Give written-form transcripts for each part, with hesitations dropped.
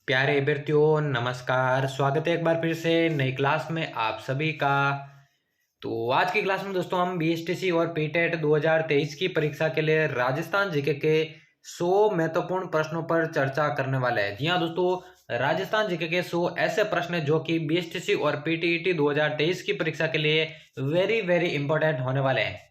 प्यारे अभ्यर्थियों नमस्कार। स्वागत है एक बार फिर से नई क्लास में आप सभी का। तो आज की क्लास में दोस्तों हम बीएसटीसी और पीटेट 2023 की परीक्षा के लिए राजस्थान जीके के 100 महत्वपूर्ण प्रश्नों पर चर्चा करने वाले हैं। जी हाँ दोस्तों, राजस्थान जीके के 100 ऐसे प्रश्न हैं जो कि बीएसटीसी और पीटीईटी 2023 की परीक्षा के लिए वेरी इंपॉर्टेंट होने वाले हैं।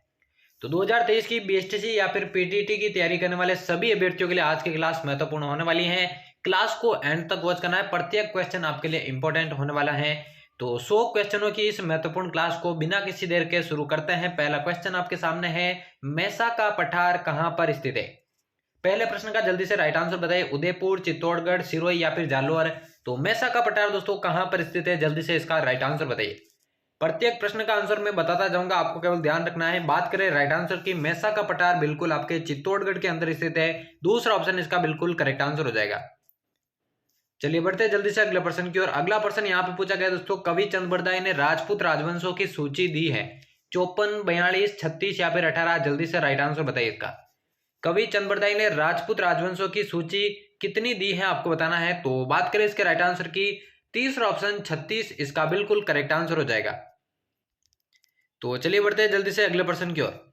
तो 2023 की बीएसटीसी या फिर पीटीटी की तैयारी करने वाले सभी अभ्यर्थियों के लिए आज की क्लास महत्वपूर्ण होने वाली है। क्लास को एंड तक वॉच करना है, प्रत्येक क्वेश्चन आपके लिए इंपॉर्टेंट होने वाला है। तो 100 क्वेश्चनों की इस महत्वपूर्ण क्लास को बिना किसी देर के शुरू करते हैं। पहला क्वेश्चन आपके सामने है, मेसा का पठार कहां पर स्थित है? पहले प्रश्न का जल्दी से राइट आंसर बताइए। उदयपुर, चित्तौड़गढ़, सिरोही या फिर जालोर। तो मेसा का पठार दोस्तों कहां पर स्थित है, जल्दी से इसका राइट आंसर बताइए। प्रत्येक प्रश्न का आंसर मैं बताता जाऊंगा, आपको केवल ध्यान रखना है। बात करें राइट आंसर की, मेसा का पठार बिल्कुल आपके चित्तौड़गढ़ के अंदर स्थित है। दूसरा ऑप्शन इसका बिल्कुल करेक्ट आंसर हो जाएगा। चलिए बढ़ते हैं जल्दी से अगले प्रश्न की ओर। अगला प्रश्न यहाँ पे पूछा गया दोस्तों, कवि चंद बरदाई ने राजपूत राजवंशों की सूची दी है 54, 42, 36 या फिर 18। जल्दी से राइट आंसर बताइए इसका। कवि चंद बरदाई ने राजपूत राजवंशों की सूची कितनी दी है आपको बताना है। तो बात करें इसके राइट आंसर की, तीसरा ऑप्शन 36 इसका बिल्कुल करेक्ट आंसर हो जाएगा। तो चलिए बढ़ते हैं जल्दी से अगले प्रश्न की ओर।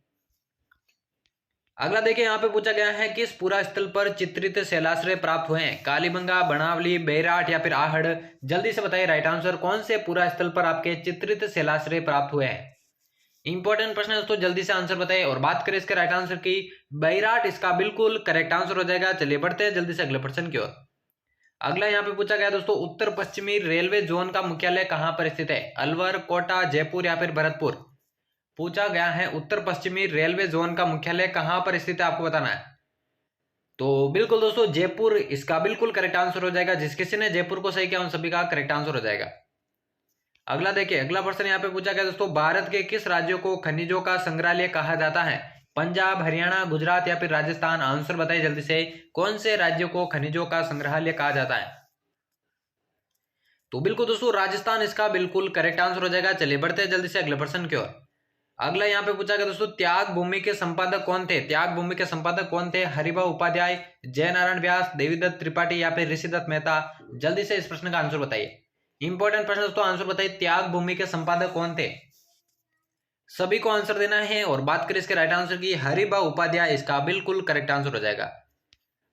अगला देखिए यहाँ पे पूछा गया है, किस पुरा स्थल पर चित्रित शैलाश्रय प्राप्त हुए हैं? कालीबंगा, बनावली, बैराट या फिर आहड़। जल्दी से बताइए राइट आंसर, कौन से पुरा स्थल पर आपके चित्रित शैलाश्रय प्राप्त हुए हैं? इंपॉर्टेंट प्रश्न है दोस्तों, जल्दी से आंसर बताइए। और बात करें इसके राइट आंसर की, बैराट इसका बिल्कुल करेक्ट आंसर हो जाएगा। चलिए बढ़ते हैं जल्दी से अगले प्रश्न की ओर। अगला यहाँ पे पूछा गया दोस्तों, उत्तर पश्चिमी रेलवे जोन का मुख्यालय कहां पर स्थित है? अलवर, कोटा, जयपुर या फिर भरतपुर। पूछा गया है उत्तर पश्चिमी रेलवे जोन का मुख्यालय कहां पर स्थित है, आपको बताना है। तो बिल्कुल दोस्तों जयपुर इसका बिल्कुल करेक्ट आंसर हो जाएगा। जिस किसी ने जयपुर को सही किया उन सभी का करेक्ट आंसर हो जाएगा। अगला देखिए, अगला प्रश्न यहाँ पे पूछा गया दोस्तों, भारत के किस राज्यों को खनिजों का संग्रहालय कहा जाता है? पंजाब, हरियाणा, गुजरात या फिर राजस्थान। आंसर बताइए जल्दी से, कौन से राज्यों को खनिजों का संग्रहालय कहा जाता है? तो बिल्कुल दोस्तों राजस्थान इसका बिल्कुल करेक्ट आंसर हो जाएगा। चलिए बढ़ते हैं जल्दी से अगले प्रश्न की ओर। अगला यहाँ पे पूछा गया दोस्तों, त्याग भूमि के संपादक कौन थे? त्याग भूमि के संपादक कौन थे? हरिभा उपाध्याय, जयनारायण व्यास, देवीदत्त त्रिपाठी या फिर ऋषिदत्त मेहता। जल्दी से इस प्रश्न का आंसर बताइए। इंपॉर्टेंट प्रश्न दोस्तों, आंसर बताइए, त्याग भूमि के संपादक कौन थे? सभी को आंसर देना है। और बात करें इसके राइट आंसर की, हरिभा उपाध्याय इसका बिल्कुल करेक्ट आंसर हो जाएगा।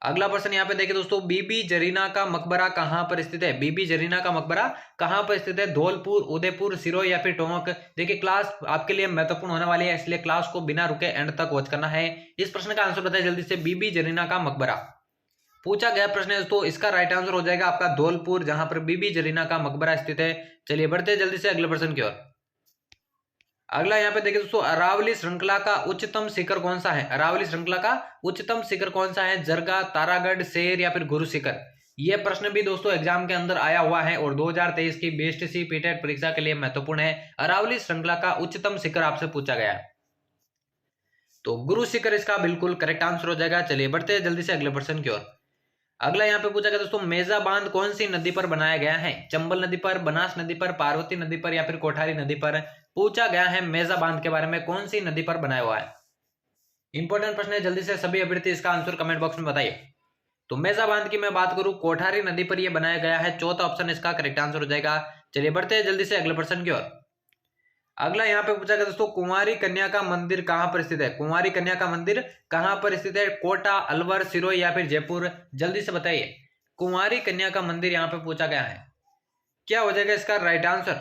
अगला प्रश्न यहाँ पे देखिए दोस्तों, बीबी जरीना का मकबरा कहां पर स्थित है? बीबी जरीना का मकबरा कहां पर स्थित है? धौलपुर, उदयपुर, सिरोही या फिर टोंक। देखिए क्लास आपके लिए महत्वपूर्ण होने वाली है, इसलिए क्लास को बिना रुके एंड तक वॉच करना है। इस प्रश्न का आंसर बताइए जल्दी से, बीबी जरीना का मकबरा। पूछा गया प्रश्न है दोस्तों, इसका राइट आंसर हो जाएगा आपका धौलपुर, जहां पर बीबी जरीना का मकबरा स्थित है। चलिए बढ़ते हैं जल्दी से अगले प्रश्न की ओर। अगला यहाँ पे देखिए दोस्तों, अरावली श्रृंखला का उच्चतम शिखर कौन सा है? अरावली श्रृंखला का उच्चतम शिखर कौन सा है? जरगा, तारागढ़, शेर या फिर गुरु शिखर। यह प्रश्न भी दोस्तों एग्जाम के अंदर आया हुआ है और 2023 की बीएसटीसी पीटेट परीक्षा के लिए महत्वपूर्ण है। अरावली श्रृंखला का उच्चतम शिखर आपसे पूछा गया है, तो गुरु शिखर इसका बिल्कुल करेक्ट आंसर हो जाएगा। चलिए बढ़ते हैं जल्दी से अगले प्रश्न की ओर। अगला यहाँ पे पूछा गया दोस्तों, मेजा बांध कौन सी नदी पर बनाया गया है? चंबल नदी पर, बनास नदी पर, पार्वती नदी पर या फिर कोठारी नदी पर। पूछा गया है मेजा बांध के बारे में, कौन सी नदी पर बनाया हुआ है? इंपॉर्टेंट प्रश्न है, जल्दी से सभी अभ्यर्थी इसका आंसर कमेंट बॉक्स में बताइए। तो मेजा बांध की मैं बात करूं, कोठारी नदी पर यह बनाया गया है। चौथा ऑप्शन इसका करेक्ट आंसर हो जाएगा। चलिए बढ़ते हैं जल्दी से अगले प्रश्न की ओर। अगला यहाँ पे पूछा गया दोस्तों, कुंवारी कन्या का मंदिर कहां पर स्थित है? कुंवारी कन्या का मंदिर कहां पर स्थित है? कोटा, अलवर, सिरोही या फिर जयपुर। जल्दी से बताइए, कुंवारी कन्या का मंदिर यहाँ पे पूछा गया है, क्या हो जाएगा इसका राइट आंसर?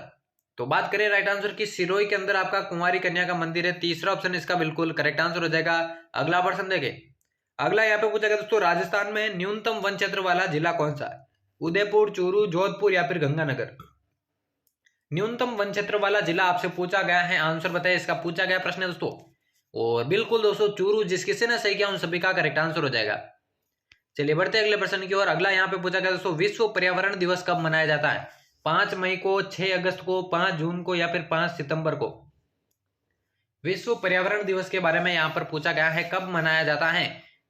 तो बात करें राइट आंसर की, सिरोही के अंदर आपका कुंवारी कन्या का मंदिर है। तीसरा ऑप्शन इसका बिल्कुल करेक्ट आंसर हो जाएगा। अगला प्रश्न देखें। अगला यहाँ पे पूछा गया दोस्तों, राजस्थान में न्यूनतम वन क्षेत्र वाला जिला कौन सा है? उदयपुर, चूरू, जोधपुर या फिर गंगानगर। न्यूनतम वन क्षेत्र वाला जिला आपसे पूछा गया है, आंसर बताइए इसका। पूछा गया प्रश्न है दोस्तों, और बिल्कुल दोस्तों चूरू, जिस किसी ने सही किया उन सभी का करेक्ट आंसर हो जाएगा। चलिए बढ़ते हैं अगले प्रश्न की ओर। अगला यहाँ पे पूछा गया दोस्तों, विश्व पर्यावरण दिवस कब मनाया जाता है? 5 मई को, 6 अगस्त को, 5 जून को या फिर 5 सितंबर को। विश्व पर्यावरण दिवस के बारे में यहाँ पर पूछा गया है, कब मनाया जाता है?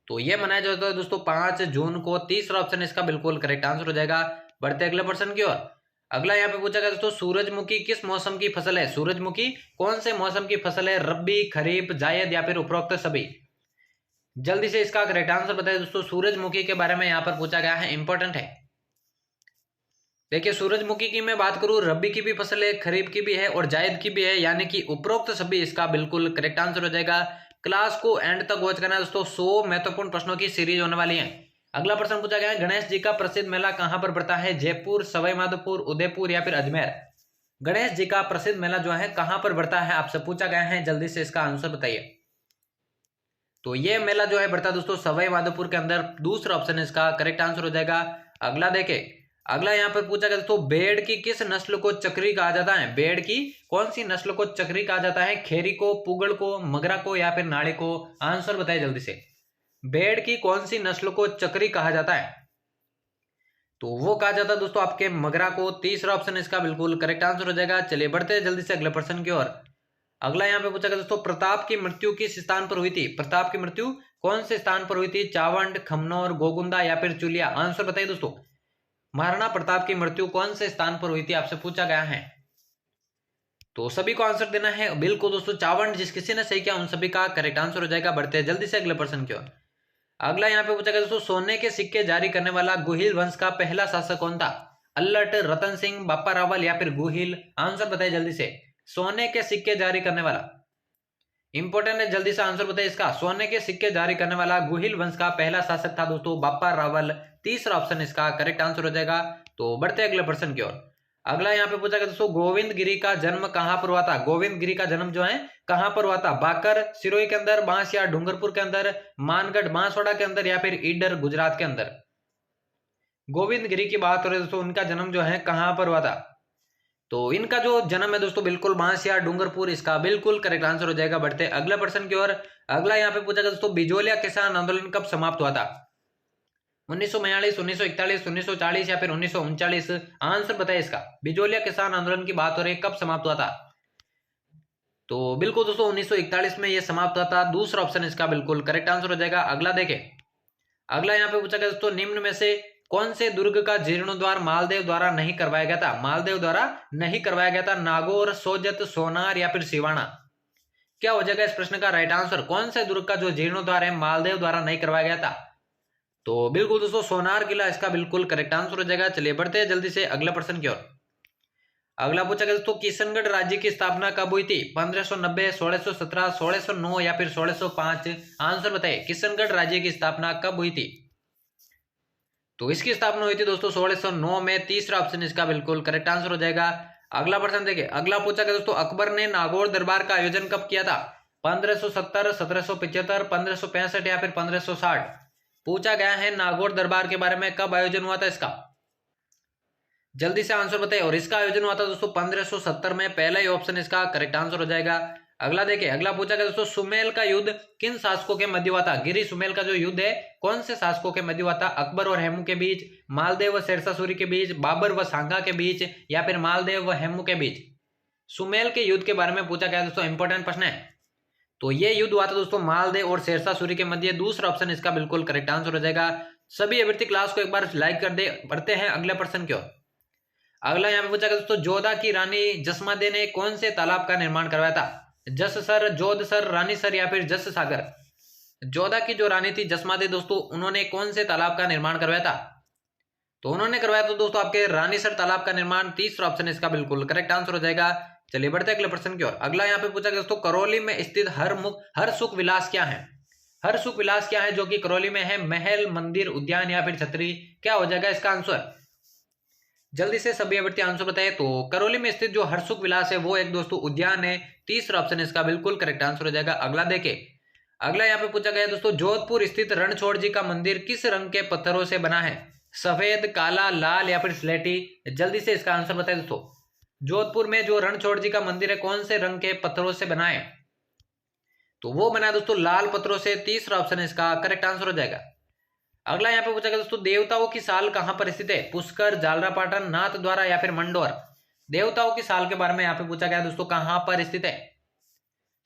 तो यह मनाया जाता है दोस्तों 5 जून को। तीसरा ऑप्शन इसका बिल्कुल करेक्ट आंसर हो जाएगा। बढ़ते अगले प्रश्न की ओर। अगला यहाँ पे पूछा गया दोस्तों, सूरजमुखी किस मौसम की फसल है? सूरजमुखी कौन से मौसम की फसल है? रबी, खरीफ, जायद या फिर उपरोक्त सभी। जल्दी से इसका करेक्ट आंसर बताइए दोस्तों। सूरजमुखी के बारे में यहाँ पर पूछा गया है, इंपॉर्टेंट है। देखिए सूरजमुखी की मैं बात करूं, रबी की भी फसल है, खरीफ की भी है और जायद की भी है, यानी कि उपरोक्त सभी इसका बिल्कुल करेक्ट आंसर हो जाएगा। क्लास को एंड तक वॉच करना दोस्तों, 100 महत्वपूर्ण प्रश्नों की सीरीज होने वाली है। अगला प्रश्न पूछा गया है, गणेश जी का प्रसिद्ध मेला कहां पर पड़ता है? जयपुर, सवाई माधोपुर, उदयपुर या फिर अजमेर? गणेश जी का प्रसिद्ध मेला जो है कहां पर बढ़ता है आपसे पूछा गया है, जल्दी से इसका आंसर बताइए। तो ये मेला जो है बढ़ता है दोस्तों सवाई माधोपुर के अंदर, दूसरा ऑप्शन इसका करेक्ट आंसर हो जाएगा। अगला देखे, अगला यहाँ पर पूछा गया दोस्तों, भेड़ की किस नस्ल को चक्री कहा जाता है? भेड़ की कौन सी नस्ल को चक्री कहा जाता है? खेरी को, पुगड़ को, मगरा को या फिर नाड़ी को? आंसर बताइए जल्दी से। भेड़ की कौन सी नस्ल को चक्री कहा जाता है? तो वो कहा जाता है दोस्तों आपके मगरा को। तीसरा ऑप्शन इसका बिल्कुल करेक्ट आंसर हो जाएगा। चलिए बढ़ते हैं जल्दी से अगले प्रश्न की ओर। अगला यहाँ पे पूछा गया दोस्तों, प्रताप की मृत्यु किस स्थान पर हुई थी? प्रताप की मृत्यु कौन से स्थान पर हुई थी? चावंड, खमनौर, गोगुंदा या फिर चुलिया? आंसर बताइए दोस्तों, महाराणा प्रताप की मृत्यु कौन से स्थान पर हुई थी आपसे पूछा गया है। तो सभी को आंसर देना है बिल्कुल दोस्तों, चावंड। जिस किसी ने सही किया उन सभी का करेक्ट आंसर हो जाएगा। बढ़ते हैं जल्दी से अगले प्रश्न की ओर। अगला यहाँ पे पूछा गया दोस्तों, सोने के सिक्के जारी करने वाला गुहिल वंश का पहला शासक कौन था? अल्लट, रतन सिंह, बापा रावल या फिर गुहिल? आंसर बताइए जल्दी से। सोने के सिक्के जारी करने वाला इंपॉर्टेंट है, जल्दी से आंसर बताइए इसका। सोने के सिक्के जारी करने वाला गुहिल वंश का पहला शासक था दोस्तों बापा रावल। तीसरा ऑप्शन इसका करेक्ट आंसर हो जाएगा। तो बढ़ते अगले प्रश्न की ओर। अगला यहाँ पे पूछा गया दोस्तों, गोविंद गिरी का जन्म कहां पर हुआ था? गोविंद गिरी का जन्म जो है कहां पर हुआ था? बाकर, सिरोही के अंदर, बांसिया, डूंगरपुर के अंदर, मानगढ़, बांसवाड़ा के अंदर या फिर ईडर, गुजरात के अंदर? गोविंद गिरी की बात हो रही है दोस्तों, उनका जन्म जो है कहां पर हुआ था? तो इनका जो जन्म है दोस्तों बिल्कुल बांसिया, डूंगरपुर, इसका बिल्कुल करेक्ट आंसर हो जाएगा। बढ़ते अगला प्रश्न की ओर। अगला यहाँ पे पूछा गया दोस्तों, बिजोलिया किसान आंदोलन कब समाप्त हुआ था? 1942, 1941, 1940 या फिर 1939? आंसर बताइए इसका। बिजोलिया किसान आंदोलन की बात हो रही है, कब समाप्त हुआ था? तो बिल्कुल दोस्तों 1941 में यह समाप्त हुआ था। दूसरा ऑप्शन इसका बिल्कुल करेक्ट आंसर हो जाएगा। अगला देखें, अगला यहाँ पे पूछा गया दोस्तों, निम्न में से कौन से दुर्ग का जीर्णोद्धार मालदेव द्वारा नहीं करवाया गया था? मालदेव द्वारा नहीं करवाया गया था। नागौर, सोजत, सोनार या फिर सिवाना? क्या हो जाएगा इस प्रश्न का राइट आंसर? कौन से दुर्ग का जो जीर्णोद्धार है मालदेव द्वारा नहीं करवाया गया था? तो बिल्कुल दोस्तों सोनार किला इसका बिल्कुल करेक्ट आंसर हो जाएगा। चलिए बढ़ते हैं जल्दी से अगले प्रश्न की ओर। अगला पूछा गया दोस्तों, किशनगढ़ राज्य की स्थापना कब हुई थी? 1590, 1617, 1609 या फिर 1605? आंसर बताइए, किशनगढ़ राज्य की स्थापना कब हुई थी? तो इसकी स्थापना हुई थी दोस्तों 1609 में। तीसरा ऑप्शन इसका बिल्कुल करेक्ट आंसर हो जाएगा। अगला प्रश्न देखिए, अगला पूछा गया दोस्तों, अकबर ने नागौर दरबार का आयोजन कब किया था? 1570, 1775, 1565 या फिर 1560? पूछा गया है नागौर दरबार के बारे में, कब आयोजन हुआ था इसका? जल्दी से आंसर बताइए। और इसका आयोजन हुआ था दोस्तों 1570 में। पहला ही ऑप्शन इसका करेक्ट आंसर हो जाएगा। अगला देखिए, अगला पूछा गया दोस्तों, सुमेल का युद्ध किन शासकों के मध्य हुआ था? गिरी सुमेल का जो युद्ध है कौन से शासकों के मध्य हुआ था? अकबर और हेमू के बीच, मालदेव व शेरशाह सूरी के बीच, बाबर व सांगा के बीच या फिर मालदेव व हेमू के बीच? सुमेल के युद्ध के बारे में पूछा गया दोस्तों, इंपॉर्टेंट प्रश्न है। तो ये युद्ध हुआ था दोस्तों मालदेव और शेरशाह सूरी के मध्य। दूसरा ऑप्शन इसका बिल्कुल करेक्ट आंसर हो जाएगा। सभी अभ्यर्थी क्लास को एक बार लाइक कर दे। बढ़ते हैं अगले प्रश्न की ओर। अगला यहाँ पे पूछा गया दोस्तों, जोधा की रानी जसमादे ने कौन से तालाब का निर्माण करवाया था? जससर, जोधसर, रानीसर या फिर जस सागर? जोधा की जो रानी थी जसमादे दोस्तों, उन्होंने कौन से तालाब का निर्माण करवाया था? तो उन्होंने करवाया तो दोस्तों आपके रानीसर तालाब का निर्माण। तीसरा ऑप्शन इसका बिल्कुल करेक्ट आंसर हो जाएगा। चलिए बढ़ते अगले प्रश्न की ओर। अगला यहाँ पे पूछा गया दोस्तों, करौली में स्थित हर सुख विलास क्या है? हर सुख विलास क्या है जो कि करौली में है? महल, मंदिर, उद्यान या फिर छतरी? क्या हो जाएगा इसका आंसर? जल्दी से सभी अभ्यर्थी आंसर बताइए। तो करौली में स्थित जो हरसुख विलास है वो एक दोस्तों उद्यान है। तीसरा ऑप्शन इसका बिल्कुल करेक्ट आंसर हो जाएगा। अगला देखे, अगला यहाँ पे पूछा गया दोस्तों, जोधपुर स्थित रणछोड़ जी का मंदिर किस रंग के पत्थरों से बना है? सफेद, काला, लाल या फिर स्लेटी? जल्दी से इसका आंसर बताइए दोस्तों। जोधपुर में जो रणछोड़ जी का मंदिर है कौन से रंग के पत्थरों से बना है? तो वो बना है दोस्तों लाल पत्थरों से। तीसरा ऑप्शन इसका करेक्ट आंसर हो जाएगा। अगला यहाँ पे पूछा गया दोस्तों, देवताओं की साल कहां पर स्थित है? पुष्कर, जालरापाटन, नाथद्वारा या फिर मंडोर? देवताओं की साल के बारे में यहाँ पे पूछा गया दोस्तों, कहां पर स्थित है?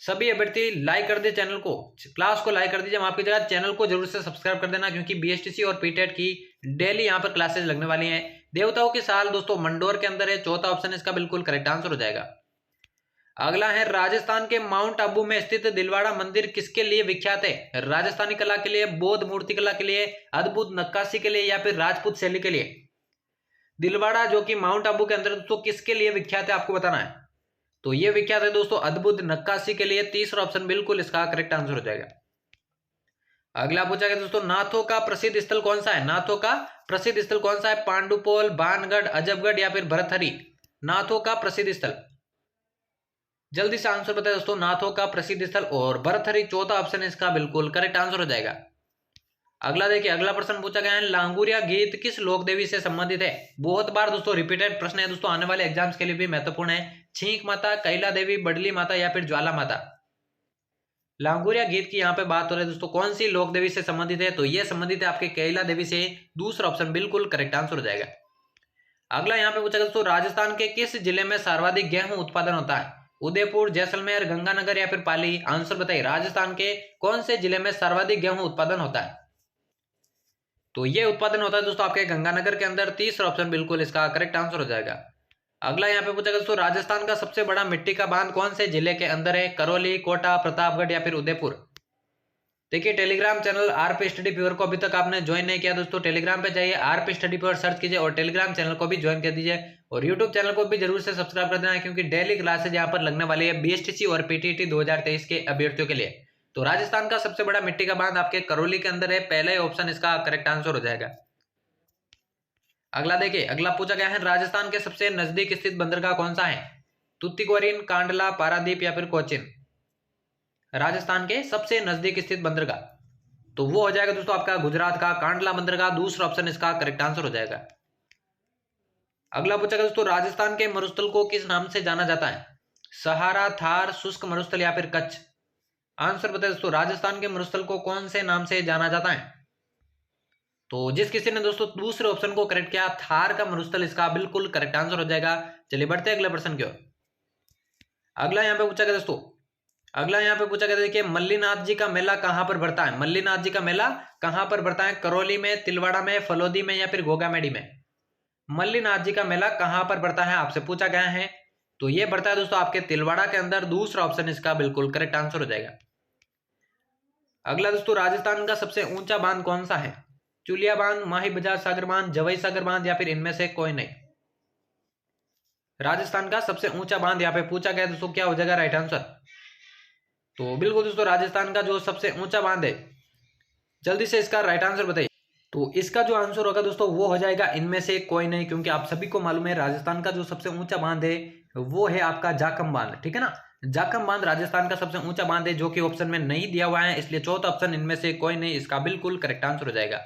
सभी अभ्यर्थी लाइक कर दे चैनल को, क्लास को लाइक कर दीजिए। हम आपकी जगह चैनल को जरूर से सब्सक्राइब कर देना, क्योंकि बीएसटीसी और पीटेट की डेली यहाँ पर क्लासेस लगने वाली हैं। देवताओं की साल दोस्तों मंडोर के अंदर है। चौथा ऑप्शन इसका बिल्कुल करेक्ट आंसर हो जाएगा। अगला है, राजस्थान के माउंट आबू में स्थित दिलवाड़ा मंदिर किसके लिए विख्यात है? राजस्थानी कला के लिए, बौद्ध मूर्ति कला के लिए, अद्भुत नक्काशी के लिए या फिर राजपूत शैली के लिए? दिलवाड़ा जो कि माउंट आबू के अंदर दोस्तों किसके लिए विख्यात है आपको बताना है। तो ये विख्यात है दोस्तों अद्भुत नक्काशी के लिए। तीसरा ऑप्शन बिल्कुल इसका करेक्ट आंसर हो जाएगा। अगला पूछा गया दोस्तों नाथों का प्रसिद्ध स्थल कौन सा है। नाथों का प्रसिद्ध स्थल कौन सा है। पांडुपोल, बानगढ़, अजबगढ़ या फिर भरथरी। नाथों का प्रसिद्ध स्थल, जल्दी से आंसर बताए दोस्तों। नाथों का प्रसिद्ध स्थल और भरथरी चौथा ऑप्शन इसका बिल्कुल करेक्ट आंसर हो जाएगा। अगला देखिए, अगला प्रश्न पूछा गया है लांगुरिया गीत किस लोक देवी से संबंधित है। बहुत बार दोस्तों रिपीटेड प्रश्न है दोस्तों, आने वाले एग्जाम्स के लिए भी महत्वपूर्ण है। छींक माता, कैला देवी, बडली माता या फिर ज्वाला माता। लांगुरिया गीत की यहाँ पे बात हो रही है दोस्तों, कौन सी लोक देवी से संबंधित है। तो ये संबंधित है आपके कैला देवी से। दूसरा ऑप्शन बिल्कुल करेक्ट आंसर हो जाएगा। अगला यहाँ पे पूछा गया दोस्तों राजस्थान के किस जिले में सर्वाधिक गेहूं उत्पादन होता है। उदयपुर, जैसलमेर, गंगानगर या फिर पाली। आंसर बताइए, राजस्थान के कौन से जिले में सर्वाधिक गेहूं उत्पादन होता है। तो ये उत्पादन होता है दोस्तों आपके गंगानगर के अंदर। तीसरा ऑप्शन बिल्कुल इसका करेक्ट आंसर हो जाएगा। अगला यहाँ पे पूछा गया दोस्तों राजस्थान का सबसे बड़ा मिट्टी का बांध कौन से जिले के अंदर है। करौली, कोटा, प्रतापगढ़ या फिर उदयपुर। देखिए Telegram channel RP study pure को अभी तक आपने ज्वाइन नहीं किया दोस्तों, टेलीग्राम पे जाइए, आरपी स्टडी प्योर सर्च कीजिए और टेलीग्राम चैनल को भी ज्वाइन कर दीजिए। और यूट्यूब चैनल को भी जरूर से सब्सक्राइब कर देना है, क्योंकि डेली क्लासेज यहाँ पर लगने वाली है बीएसटीसी और पीटीटी 2023 के अभ्यर्थियों के लिए। तो राजस्थान का सबसे बड़ा मिट्टी का बांध आपके करौली के अंदर है। पहला ही ऑप्शन इसका करेक्ट आंसर हो जाएगा। अगला देखिए, अगला पूछा गया है राजस्थान के सबसे नजदीक स्थित बंदरगाह कौन सा है। तुतिकोरिन, कांडला, पारादीप या फिर कोचिन। राजस्थान के सबसे नजदीक स्थित बंदरगाह तो वो हो जाएगा दोस्तों आपका गुजरात का कांडला बंदरगाह। दूसरा ऑप्शन इसका करेक्ट आंसर हो जाएगा। अगला पूछा गया दोस्तों राजस्थान के मरुस्थल को किस नाम से जाना जाता है। सहारा, थार, शुष्क मरुस्थल या फिर कच्छ। आंसर बताए दोस्तों, राजस्थान के मरुस्थल को कौन से नाम से जाना जाता है। तो जिस किसी ने दोस्तों दूसरे ऑप्शन को करेक्ट किया, थार का मरुस्थल इसका बिल्कुल करेक्ट आंसर हो जाएगा। चलिए बढ़ते हैं अगले प्रश्न की ओर। अगला यहाँ पे पूछा गया दोस्तों, अगला यहाँ पे पूछा गया देखिए मल्लीनाथ जी का मेला कहां पर बढ़ता है। मल्लीनाथ जी का मेला कहां पर बढ़ता है। करौली में, तिलवाड़ा में, फलोदी में या फिर गोगामेडी में। मल्लीनाथ जी का मेला कहां पर बढ़ता है आपसे पूछा गया है। तो ये बढ़ता है दोस्तों आपके तिलवाड़ा के अंदर। दूसरा ऑप्शन इसका बिल्कुल करेक्ट आंसर हो जाएगा। अगला दोस्तों राजस्थान का सबसे ऊंचा बांध कौन सा है। चुलिया बांध, माही बजाज सागर बांध, जवई सागर बांध या फिर इनमें से कोई नहीं। राजस्थान का सबसे ऊंचा बांध यहाँ पे पूछा गया दोस्तों, क्या हो जाएगा राइट आंसर। तो बिल्कुल दोस्तों राजस्थान का जो सबसे ऊंचा बांध है, जल्दी से इसका राइट आंसर बताइए। तो इसका जो आंसर होगा दोस्तों वो हो जाएगा इनमें से कोई नहीं, क्योंकि आप सभी को मालूम है राजस्थान का जो सबसे ऊंचा बांध है वो है आपका जाखम बांध। ठीक है ना, जाखम बांध राजस्थान का सबसे ऊंचा बांध है, जो कि ऑप्शन में नहीं दिया हुआ है, इसलिए चौथा ऑप्शन इनमें से कोई नहीं इसका बिल्कुल करेक्ट आंसर हो जाएगा।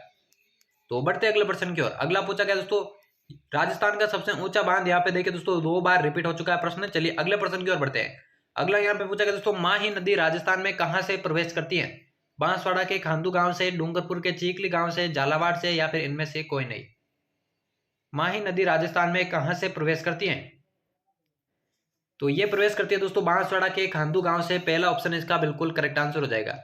तो बढ़ते अगले प्रश्न की ओर। अगला पूछा गया दोस्तों राजस्थान का सबसे ऊंचा बांध, यहाँ पे देखिए दोस्तों 2 बार रिपीट हो चुका है प्रश्न। चलिए अगले प्रश्न की ओर बढ़ते हैं। अगला यहाँ पे पूछा गया दोस्तों माही नदी राजस्थान में कहां से प्रवेश करती है। बांसवाड़ा के खांदू गांव से, डूंगरपुर के चीखली गांव से, झालावाड़ से या फिर इनमें से कोई नहीं। माही नदी राजस्थान में कहां से प्रवेश करती है। तो ये प्रवेश करती है दोस्तों बांसवाड़ा के खांदू गांव से। पहला ऑप्शन इसका बिल्कुल करेक्ट आंसर हो जाएगा।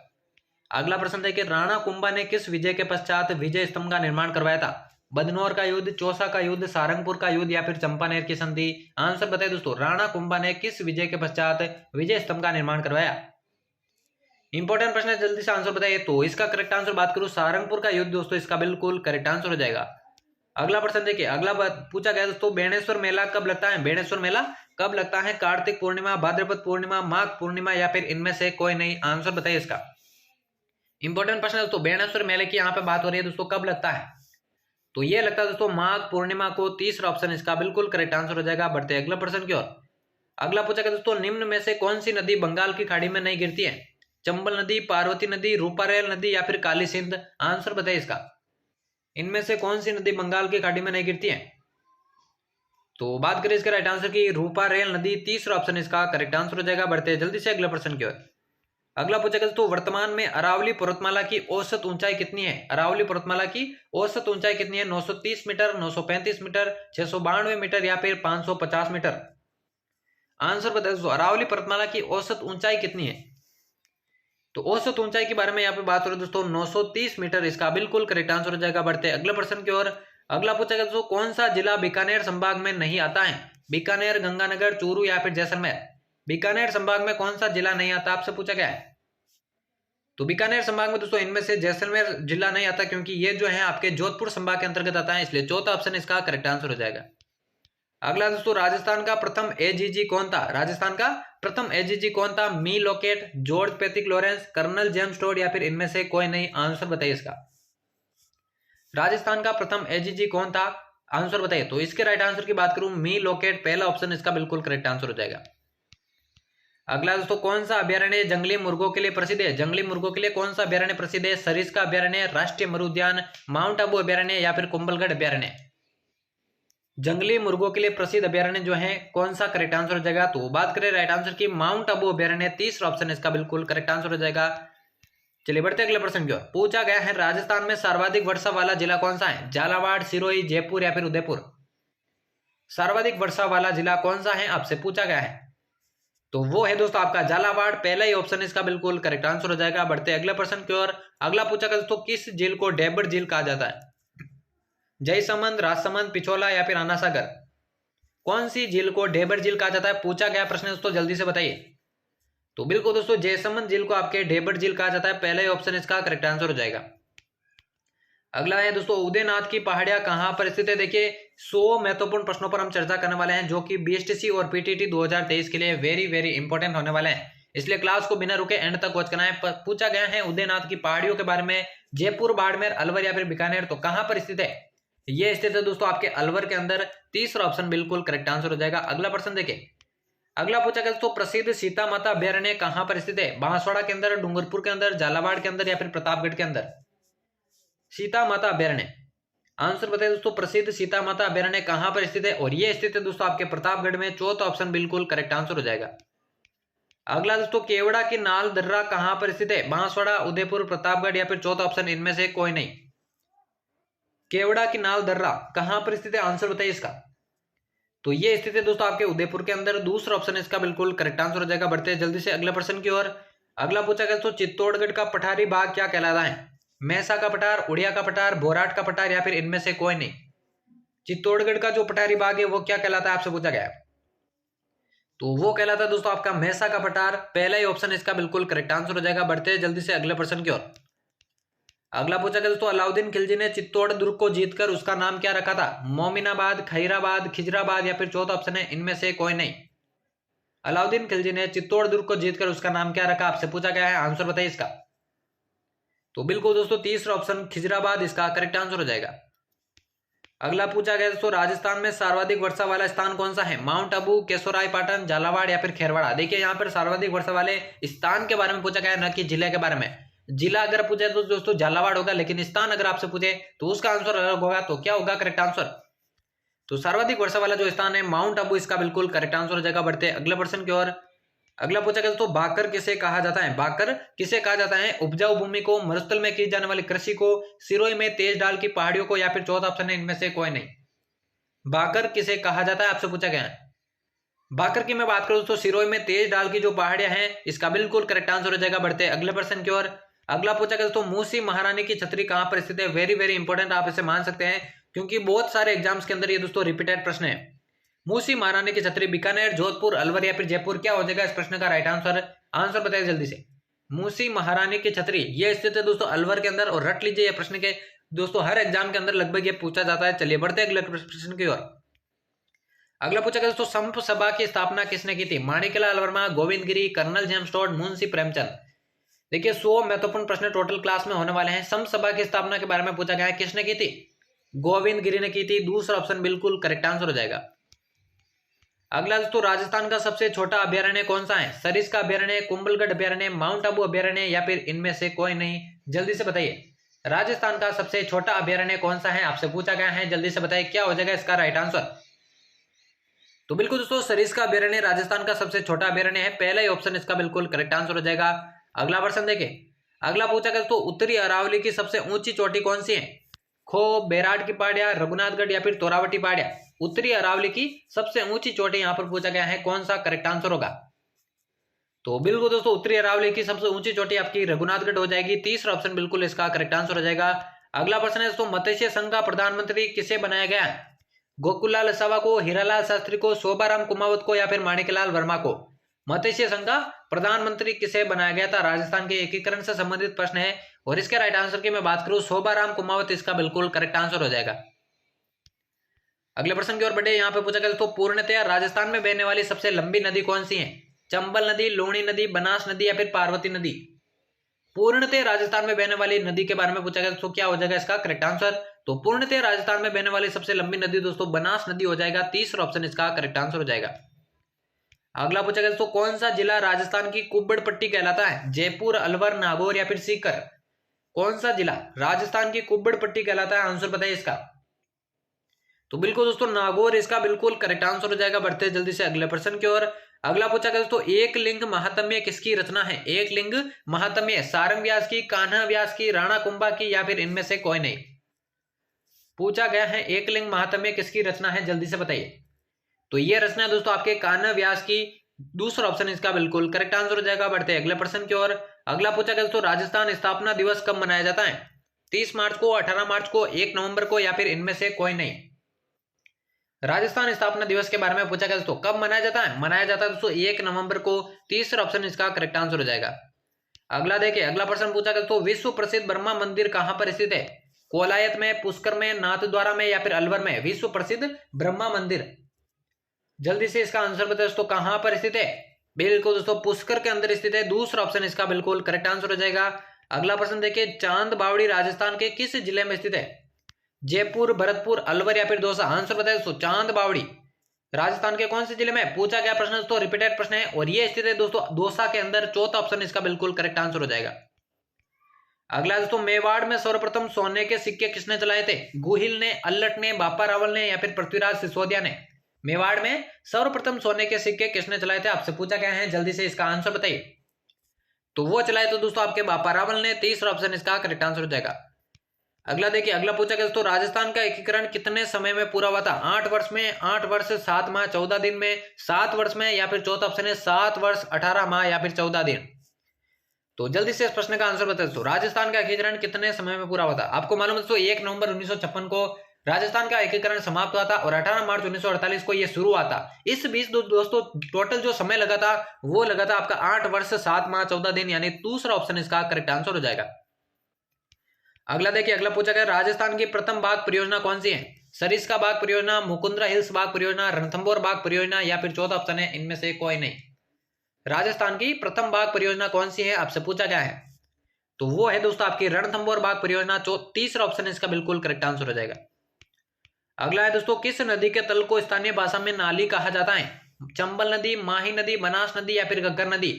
अगला प्रश्न देखिए राणा कुंभा ने किस विजय के पश्चात विजय स्तंभ का निर्माण करवाया था। बदनौर का युद्ध, चौसा का युद्ध, सारंगपुर का युद्ध या फिर चंपानेर की संधि। आंसर बताइए दोस्तों, राणा कुंभा ने किस विजय के पश्चात विजय स्तंभ का निर्माण करवाया। इंपॉर्टेंट प्रश्न है, जल्दी से आंसर बताइए। तो इसका करेक्ट आंसर बात करूं सारंगपुर का युद्ध दोस्तों, इसका बिल्कुल करेक्ट आंसर हो जाएगा। अगला प्रश्न देखिए, अगला पूछा गया दोस्तों बेणेश्वर मेला कब लगता है। बेणेश्वर मेला कब लगता है। कार्तिक पूर्णिमा, भाद्रपद पूर्णिमा, माघ पूर्णिमा या फिर इनमें से कोई नहीं। आंसर बताइए इसका। इंपॉर्टेंट प्रश्न है दोस्तों, बेणेश्वर मेले की यहाँ पे बात हो रही है दोस्तों, कब लगता है। तो ये लगता है दोस्तों माघ पूर्णिमा को। तीसरा ऑप्शन इसका बिल्कुल करेक्ट आंसर हो जाएगा। बढ़ते हैं अगला प्रश्न की ओर। अगला पूछा गया दोस्तों निम्न में से कौन सी नदी बंगाल की खाड़ी में नहीं गिरती है। चंबल नदी, पार्वती नदी, रूपारेल नदी या फिर काली सिंध। आंसर बताइए इसका। इनमें से कौन सी नदी बंगाल की खाड़ी में नहीं गिरती है। तो बात करें इसके राइट आंसर की, रूपारेल नदी। तीसरा ऑप्शन इसका करेक्ट आंसर हो जाएगा। बढ़ते हैं जल्दी से अगले प्रश्न की ओर। अगला पूछा गया दोस्तों वर्तमान में अरावली पर्वतमाला की औसत ऊंचाई कितनी है। अरावली पर्वतमाला की औसत ऊंचाई कितनी है। 930 मीटर, 935 मीटर, 692 मीटर या फिर 550 मीटर। आंसर बताइए दोस्तों, अरावली पर्वतमाला की औसत ऊंचाई कितनी है। तो औसत ऊंचाई के बारे में यहाँ पे बात हो रही है दोस्तों 930 मीटर, इसका बिल्कुल करेक्ट आंसर हो जाएगा। बढ़ते अगले प्रश्न की ओर। अगला पूछा गया दोस्तों कौन सा जिला बीकानेर संभाग में नहीं आता है। बीकानेर, गंगानगर, चूरू या फिर जैसलमेर। बीकानेर संभाग में कौन सा जिला नहीं आता आपसे पूछा गया है। तो बीकानेर संभाग में दोस्तों इनमें से जैसलमेर जिला नहीं आता, क्योंकि ये जो है आपके जोधपुर संभाग के अंतर्गत आता है, इसलिए चौथा ऑप्शन इसका करेक्ट आंसर हो जाएगा। अगला दोस्तों, राजस्थान का प्रथम एजीजी कौन था? राजस्थान का प्रथम एजीजी कौन था? मी Lockett, George Patrick Lawrence, colonel James Tod या फिर इनमें से कोई नहीं? आंसर बताइए इसका। राजस्थान का प्रथम एजीजी कौन था? आंसर बताइए। तो इसके राइट आंसर की बात करूं, मी लोकेट, पहला ऑप्शन इसका बिल्कुल करेक्ट आंसर हो जाएगा। अगला दोस्तों, कौन सा अभ्यारण्य जंगली मुर्गों के लिए प्रसिद्ध है? जंगली मुर्गों के लिए कौन सा अभ्यारण्य प्रसिद्ध है? सरिस्का अभ्यारण्य, राष्ट्रीय मरु उद्यान, माउंट आबू अभ्यारण्य या फिर कुंभलगढ़ अभ्यारण्य? जंगली मुर्गों के लिए प्रसिद्ध अभ्यारण्य जो है कौन सा करेक्ट आंसर हो जाएगा? तो बात करें राइट आंसर की, माउंट आबू अभ्यारण्य, तीसरा ऑप्शन इसका बिल्कुल करेक्ट आंसर हो जाएगा। चलिए बढ़ते अगले प्रश्न की ओर। पूछा गया है, राजस्थान में सर्वाधिक वर्षा वाला जिला कौन सा है? झालावाड़, सिरोही, जयपुर या फिर उदयपुर? सर्वाधिक वर्षा वाला जिला कौन सा है आपसे पूछा गया है, तो वो है दोस्तों आपका झालावाड़, पहला ही ऑप्शन इसका बिल्कुल करेक्ट आंसर हो जाएगा। बढ़ते अगले प्रश्न की ओर। अगला पूछा गया दोस्तों, किस झील को डेबट झील कहा जाता है? जयसमंद, राजसमंद, पिछोला या फिर आना सागर? कौन सी झील को डेबट झील कहा जाता है? पूछा गया प्रश्न दोस्तों, जल्दी से बताइए। तो बिल्कुल दोस्तों, जयसमंद झील को आपके डेबट झील कहा जाता है, पहला ही ऑप्शन इसका करेक्ट आंसर हो जाएगा। अगला है दोस्तों, उदयनाथ की पहाड़ियां कहां पर स्थित है? देखिए 100 महत्वपूर्ण प्रश्नों पर हम चर्चा करने वाले हैं, जो कि बीएसटीसी और पीटीटी 2023 के लिए वेरी वेरी इंपॉर्टेंट होने वाले हैं, इसलिए क्लास को बिना रुके एंड तक वॉच करना है। पूछा गया है उदयनाथ की पहाड़ियों के बारे में, जयपुर, बाड़मेर, अलवर या फिर बीकानेर, तो कहां पर स्थित है? ये स्थित है दोस्तों आपके अलवर के अंदर, तीसरा ऑप्शन बिल्कुल करेक्ट आंसर हो जाएगा। अगला प्रश्न देखिए। अगला पूछा गया दोस्तों, प्रसिद्ध सीता माता अभ्यारण्य कहां पर स्थित है? बांसवाड़ा के अंदर, डूंगरपुर के अंदर, झालावाड़ के अंदर या फिर प्रतापगढ़ के अंदर? सीता माता अभ्यारण्य, आंसर बताइए दोस्तों, प्रसिद्ध सीता माता अभ्यारण्य कहां पर स्थित है? और ये स्थित है दोस्तों आपके प्रतापगढ़ में, चौथा ऑप्शन बिल्कुल करेक्ट आंसर हो जाएगा। अगला दोस्तों, केवड़ा की नाल दर्रा कहां पर स्थित है? बांसवाड़ा, उदयपुर, प्रतापगढ़ या फिर चौथा ऑप्शन इनमें से कोई नहीं? केवड़ा की नाल दर्रा कहां पर स्थित है? आंसर बताइए इसका। तो ये स्थित है दोस्तों आपके उदयपुर के अंदर, दूसरा ऑप्शन इसका बिल्कुल करेक्ट आंसर हो जाएगा। बढ़ते हैं जल्दी से अगले प्रश्न की ओर। अगला पूछा गया दोस्तों, चित्तौड़गढ़ का पठारी बाग क्या कहलाता है? मैसा का पठार, उड़िया का पठार, बोराट का पठार या फिर इनमें से कोई नहीं? चित्तौड़गढ़ का जो पठारी बाग है वो क्या कहलाता है आपसे पूछा गया है, तो वो कहलाता है दोस्तों आपका मैसा का पठार, पहला ही ऑप्शन इसका बिल्कुल करेक्ट आंसर हो जाएगा। बढ़ते हैं जल्दी से अगले प्रश्न की ओर। अगला पूछा गया दोस्तों, अलाउद्दीन खिलजी ने चित्तौड़ दुर्ग को जीतकर उसका नाम क्या रखा था? मोमिनाबाद, खैराबाद, खिजराबाद या फिर चौथा ऑप्शन है इनमें से कोई नहीं? अलाउद्दीन खिलजी ने चित्तौड़ दुर्ग को जीतकर उसका नाम क्या रखा आपसे पूछा गया है, आंसर बताइए इसका। तो बिल्कुल दोस्तों तीसरा ऑप्शन खिजराबाद इसका करेक्ट आंसर हो जाएगा। अगला पूछा गया दोस्तों, राजस्थान में सर्वाधिक वर्षा वाला स्थान कौन सा है? माउंट आबू, केशोराय पाटन, झालावाड़ या फिर खेरवाड़ा? देखिए यहाँ पर सर्वाधिक वर्षा वाले स्थान के बारे में पूछा गया है, न कि जिले के बारे में। जिला अगर पूछे तो दोस्तों झालावाड़ होगा, लेकिन स्थान अगर आपसे पूछे तो उसका आंसर अलग होगा, तो क्या होगा करेक्ट आंसर? तो सर्वाधिक वर्षा वाला जो स्थान है माउंट आबू, इसका बिल्कुल करेक्ट आंसर हो जाएगा। बढ़ते अगले प्रश्न की ओर। अगला पूछा गया दोस्तों, भाकर किसे कहा जाता है? भाकर किसे कहा जाता है? उपजाऊ भूमि को, मरुस्थल में की जाने वाली कृषि को, सिरोही में तेज डाल की पहाड़ियों को या फिर चौथा ऑप्शन है इनमें से कोई नहीं? भाकर किसे कहा जाता है आपसे पूछा गया है। भाकर की मैं बात करूं दोस्तों, सिरोही में तेज डाल की जो पहाड़ियां हैं, इसका बिल्कुल करेक्ट आंसर हो जाएगा। बढ़ते अगले प्रश्न की ओर। अगला पूछा गया दोस्तों, मूसी महारानी की छतरी कहां पर स्थित है? वेरी वेरी इंपॉर्टेंट, आप इसे मान सकते हैं क्योंकि बहुत सारे एग्जाम्स के अंदर ये दोस्तों रिपीटेड प्रश्न है। मूसी महारानी की छतरी बीकानेर, जोधपुर, अलवर या फिर जयपुर? क्या हो जाएगा इस प्रश्न का राइट आंसर? आंसर बताइए जल्दी से। मूसी महारानी की छतरी ये स्थित है दोस्तों अलवर के अंदर, और रट लीजिए ये प्रश्न के दोस्तों हर एग्जाम के अंदर लगभग ये पूछा जाता है। चलिए बढ़ते अगले प्रश्न की ओर। अगला पूछा गया दोस्तों, संप सभा की स्थापना किसने की थी? Maniklal Verma, Govind Giri, colonel James Tod, Munshi Premchand? देखिए 100 महत्वपूर्ण प्रश्न टोटल क्लास में होने वाले हैं। संप सभा की स्थापना के बारे में पूछा गया है, किसने की थी? गोविंद गिरी ने की थी, दूसरा ऑप्शन बिल्कुल करेक्ट आंसर हो जाएगा। अगला दोस्तों, राजस्थान का सबसे छोटा अभ्यारण्य कौन सा है? सरिस्का अभ्यारण्य, कुंभलगढ़ अभ्यारण्य, माउंट आबू अभ्यारण्य या फिर इनमें से कोई नहीं? जल्दी से बताइए, राजस्थान का सबसे छोटा अभ्यारण्य कौन सा है आपसे पूछा गया है, जल्दी से बताइए क्या हो जाएगा इसका राइट आंसर? तो बिल्कुल दोस्तों सरिस्का अभ्यारण्य राजस्थान का सबसे छोटा अभ्यारण्य है, पहला ही ऑप्शन इसका बिल्कुल करेक्ट आंसर हो जाएगा। अगला प्रश्न देखें। अगला पूछा गया दोस्तों, उत्तरी अरावली की सबसे ऊंची चोटी कौन सी है? खो, बैराट की पहाड़ियां, रघुनाथगढ़ या फिर तोरावटी पहाड़ियां? उत्तरी अरावली की सबसे ऊंची चोटी यहां पर पूछा गया है, कौन सा करेक्ट आंसर होगा? तो बिल्कुल दोस्तों उत्तरी अरावली की सबसे ऊंची चोटी आपकी रघुनाथगढ़ हो जाएगी, तीसरा ऑप्शन बिल्कुल इसका करेक्ट आंसर हो जाएगा। अगला प्रश्न है दोस्तों, मत्स्य संघ का प्रधानमंत्री किसे बनाया गया? गोकुललाल लसावा को, हीरालाल शास्त्री को, शोभाराम कुमावत को या फिर माणिकलाल वर्मा को? मत्स्य संघ का प्रधानमंत्री किसे बनाया गया था? राजस्थान के एकीकरण से संबंधित प्रश्न है और इसके राइट आंसर की मैं बात करूं शोभाराम कुमावत इसका बिल्कुल करेक्ट आंसर हो जाएगा। अगले प्रश्न की ओर बढ़े। यहाँ पे पूछा गया तो पूर्णतया राजस्थान में बहने वाली सबसे लंबी नदी कौन सी है? चंबल नदी, लूणी नदी, बनास नदी या फिर पार्वती नदी? पूर्णतः राजस्थान में बहने वाली नदी के बारे में पूछा गया तो क्या हो जाएगा इसका करेक्ट आंसर? तो पूर्णतः राजस्थान में बहने वाली सबसे लंबी नदी दोस्तों बनास नदी हो जाएगा। तीसरा ऑप्शन इसका करेक्ट आंसर हो जाएगा। अगला पूछा गया तो कौन सा जिला राजस्थान की कुब्बड़ पट्टी कहलाता है? जयपुर, अलवर, नागौर या फिर सीकर? कौन सा जिला राजस्थान की कुब्बड़ पट्टी कहलाता है? आंसर बताइए इसका। तो बिल्कुल दोस्तों नागौर इसका बिल्कुल करेक्ट आंसर हो जाएगा। बढ़ते जल्दी से अगले प्रश्न की ओर। अगला पूछा गया दोस्तों एक लिंग महात्म्य किसकी रचना है? एक लिंग महात्म्य सारंग व्यास की, कान्हा व्यास की, राणा कुंभा की या फिर इनमें से कोई नहीं? पूछा गया है एक लिंग महात्म्य किसकी रचना है, जल्दी से बताइए। तो ये रचना दोस्तों आपके कान्हा व्यास की। दूसरा ऑप्शन इसका बिल्कुल करेक्ट आंसर हो जाएगा। बढ़ते अगले प्रश्न की ओर। अगला पूछा गया दोस्तों राजस्थान स्थापना दिवस कब मनाया जाता है? 30 मार्च को, 18 मार्च को, 1 नवंबर को या फिर इनमें से कोई नहीं? राजस्थान स्थापना दिवस के बारे में पूछा गया दोस्तों कब मनाया जाता है? मनाया जाता है दोस्तों 1 नवंबर को। तीसरा ऑप्शन इसका करेक्ट आंसर हो जाएगा। अगला देखिए अगला प्रश्न पूछा गया दोस्तों विश्व प्रसिद्ध ब्रह्मा मंदिर कहां पर स्थित है? कोलायत में, पुष्कर में, नाथद्वारा में या फिर अलवर में? विश्व प्रसिद्ध ब्रह्मा मंदिर जल्दी से इसका आंसर बताए दोस्तों कहां पर स्थित है? बिल्कुल दोस्तों पुष्कर के अंदर स्थित है। दूसरा ऑप्शन इसका बिल्कुल करेक्ट आंसर हो जाएगा। अगला प्रश्न देखिए चांद बावड़ी राजस्थान के किस जिले में स्थित है? जयपुर, भरतपुर, अलवर या फिर दौसा? आंसर बताए दोस्तों चांद बावड़ी राजस्थान के कौन से जिले में? पूछा गया प्रश्न दोस्तों रिपीटेड प्रश्न है और ये स्थित है दोस्तों दौसा के अंदर। चौथा ऑप्शन इसका बिल्कुल करेक्ट आंसर हो जाएगा। अगला दोस्तों मेवाड़ में सर्वप्रथम सोने के सिक्के किसने चलाए थे? गुहिल ने, अल्लट ने, बापा रावल ने या फिर पृथ्वीराज सिसोदिया ने? मेवाड़ में सर्वप्रथम सोने के सिक्के किसने चलाए थे? आपसे पूछा गया है, जल्दी से इसका आंसर बताइए। तो वो चलाए तो दोस्तों आपके बापा रावल ने। तीसरा ऑप्शन इसका करेक्ट आंसर हो जाएगा। अगला देखिए अगला पूछा गया दोस्तों राजस्थान का एकीकरण कितने समय में पूरा हुआ था? 8 वर्ष में, 8 वर्ष 7 माह 14 दिन में, 7 वर्ष में या फिर चौथा ऑप्शन है 7 वर्ष 18 माह या फिर 14 दिन? तो जल्दी से इस प्रश्न का आंसर बता दोस्तों राजस्थान का एकीकरण कितने समय में पूरा हुआ था? आपको मालूम है दोस्तों 1 नवंबर 1956 को राजस्थान का एकीकरण समाप्त हुआ था और 18 मार्च 1948 को यह शुरू हुआ था। इस बीच दोस्तों टोटल जो समय लगा था वो लगा था आपका 8 वर्ष 7 माह 14 दिन, यानी दूसरा ऑप्शन इसका करेक्ट आंसर हो जाएगा। अगला देखिए अगला पूछा गया राजस्थान की प्रथम बाघ परियोजना कौन सी है? सरिस्का बाघ परियोजना, मुकुंदरा हिल्स बाघ परियोजना, रणथंभौर बाघ परियोजना या फिर चौथा ऑप्शन है इनमें से कोई नहीं? राजस्थान की प्रथम बाघ परियोजना कौन सी है आपसे पूछा गया है, तो वो है दोस्तों आपकी रणथंभौर बाघ परियोजना। तीसरा ऑप्शन इसका बिल्कुल करेक्ट आंसर हो जाएगा। अगला है दोस्तों किस नदी के तल को स्थानीय भाषा में नाली कहा जाता है? चंबल नदी, माही नदी, बनास नदी या फिर घग्गर नदी?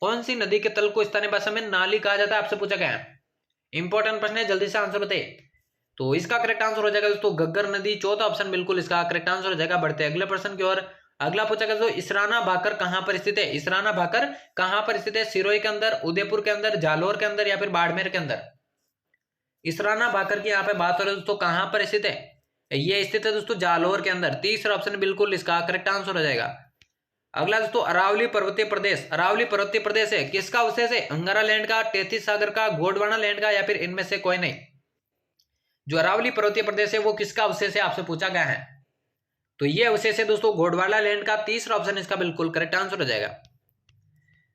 कौन सी नदी के तल को स्थानीय भाषा में नाली कहा जाता है आपसे पूछा गया है। इंपॉर्टेंट प्रश्न है, जल्दी से आंसर बताइए। तो इसका करेक्ट आंसर हो जाएगा दोस्तों घग्गर नदी। चौथा ऑप्शन बिल्कुल इसका करेक्ट आंसर हो जाएगा। बढ़ते अगले प्रश्न की ओर। अगला पूछा गया दोस्तों इसराना भाकर कहां पर स्थित है? इसराना भाकर कहां पर स्थित है? सिरोही के अंदर, उदयपुर के अंदर, जालोर के अंदर या फिर बाड़मेर के अंदर? इसराना भाकर की यहाँ पे बात हो रही है दोस्तों कहां पर स्थित है? ये स्थित है दोस्तों जालोर के अंदर। तीसरा ऑप्शन बिल्कुल इसका करेक्ट आंसर हो जाएगा। अगला दोस्तों अरावली पर्वतीय प्रदेश, अरावली पर्वतीय प्रदेश है किसका अवशेष है? अंगारा लैंड का, तेतीस सागर का, गोंडवाना लैंड का या फिर इनमें से कोई नहीं? जो अरावली पर्वतीय प्रदेश है वो किसका अवशेष है आपसे पूछा गया है, तो ये अवशेष है दोस्तों गोंडवाना लैंड का। तीसरा ऑप्शन इसका बिल्कुल करेक्ट आंसर हो जाएगा।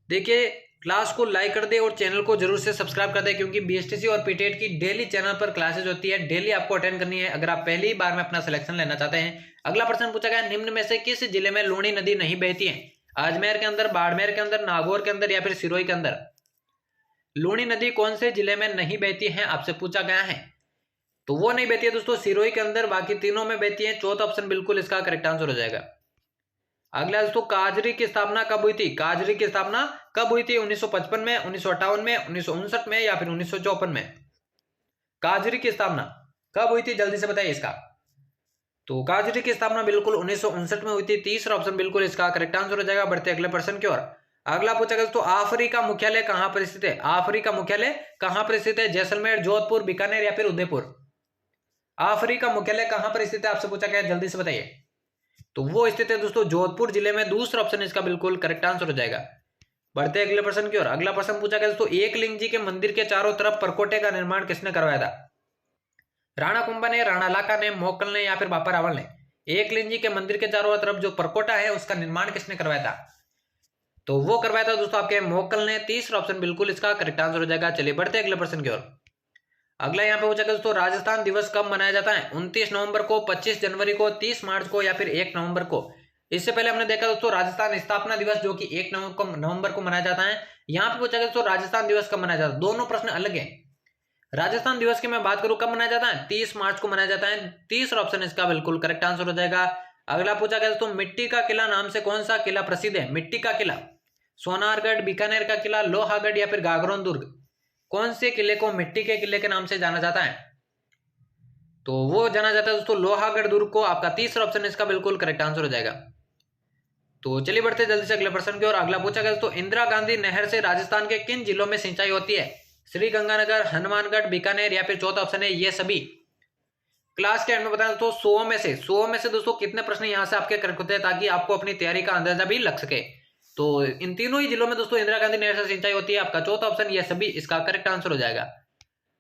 देखिए क्लास को लाइक कर दे और चैनल को जरूर से सब्सक्राइब कर दे, क्योंकि बीएसटीसी और पीटेट की डेली चैनल पर क्लासेज होती है, डेली आपको अटेंड करनी है अगर आप पहली बार में अपना सिलेक्शन लेना चाहते हैं। अगला प्रश्न पूछा गया निम्न में से किस जिले में लूणी नदी नहीं बहती है? अजमेर के अंदर, बाड़मेर के अंदर, नागौर के अंदर या फिर सिरोही के अंदर? लूणी नदी कौन से जिले में नहीं बहती है आपसे पूछा गया है, तो वो नहीं बहती है दोस्तों सिरोही के अंदर, बाकी तीनों में बहती है। चौथा ऑप्शन बिल्कुल इसका करेक्ट आंसर हो जाएगा। अगला दोस्तों काजरी की स्थापना कब हुई थी? काजरी की स्थापना कब हुई थी? 1955 में, 1958 में, 1959 में या फिर 1954 में? काजरी की स्थापना कब हुई थी जल्दी से बताइए इसका। तो काजरी की स्थापना बिल्कुल 1959 में हुई थी। तीसरा ऑप्शन बिल्कुल इसका करेक्ट आंसर हो जाएगा। बढ़ते अगले प्रश्न की ओर। अगला पूछा गया दोस्तों आफरी का मुख्यालय कहां पर स्थित है? आफरी का मुख्यालय कहां पर स्थित है? जैसलमेर, जोधपुर, बीकानेर या फिर उदयपुर? आफरी का मुख्यालय कहां पर स्थित है आपसे पूछा गया, जल्दी से बताइए। तो वो स्थित है दोस्तों जोधपुर जिले में। दूसरा ऑप्शन इसका बिल्कुल करेक्ट आंसर हो जाएगा। बढ़ते अगले प्रश्न की ओर। अगला प्रश्न पूछा गया दोस्तों एकलिंग जी के मंदिर के चारों तरफ परकोटे का निर्माण किसने करवाया था? राणा कुंभा ने, राणा लाका ने, मोकल ने या फिर बापा रावल ने? एकलिंग जी के मंदिर के चारों तरफ जो परकोटा है उसका निर्माण किसने करवाया था? तो वो करवाया था दोस्तों आपके मोकल ने। तीसरा ऑप्शन बिल्कुल इसका करेक्ट आंसर हो जाएगा। चलिए बढ़ते हैं अगले प्रश्न की ओर। अगला यहाँ पे पूछा गया दोस्तों, राजस्थान दिवस कब मनाया जाता है? 29 नवंबर को, 25 जनवरी को, 30 मार्च को या फिर 1 नवंबर को। इससे पहले हमने देखा दोस्तों राजस्थान स्थापना दिवस जो कि 1 नवंबर को मनाया जाता है। यहाँ पे पूछा गया दोस्तों राजस्थान दिवस कब मनाया जाता है? दोनों प्रश्न अलग है। राजस्थान दिवस की मैं बात करूं कब मनाया जाता है? 30 मार्च को मनाया जाता है। तीसरा ऑप्शन इसका बिल्कुल करेक्ट आंसर हो जाएगा। अगला पूछा गया दोस्तों, मिट्टी का किला नाम से कौन सा किला प्रसिद्ध है? मिट्टी का किला, सोनारगढ़, बीकानेर का किला, लोहागढ़ या फिर गागरोन दुर्ग। कौन से किले को मिट्टी के किले के नाम से जाना जाता है? तो वो जाना जाता है दोस्तों लोहागढ़ दुर्ग को। आपका तीसरा ऑप्शन इसका बिल्कुल करेक्ट आंसर हो जाएगा। तो चलिए बढ़ते जल्दी से अगले प्रश्न की ओर। अगला पूछा गया दोस्तों, इंदिरा गांधी नहर से राजस्थान के किन जिलों में सिंचाई होती है? श्रीगंगानगर, हनुमानगढ़, बीकानेर या फिर चौथा ऑप्शन है ये सभी। क्लास के एंड में बताया दोस्तों 100 में से दोस्तों कितने प्रश्न यहां से आपके करेक्ट होते हैं, ताकि आपको अपनी तैयारी का अंदाजा भी लग सके। तो इन तीनों ही जिलों में दोस्तों इंदिरा गांधी नहर से सिंचाई होती है। आपका चौथा ऑप्शन ये सभी इसका करेक्ट आंसर हो जाएगा।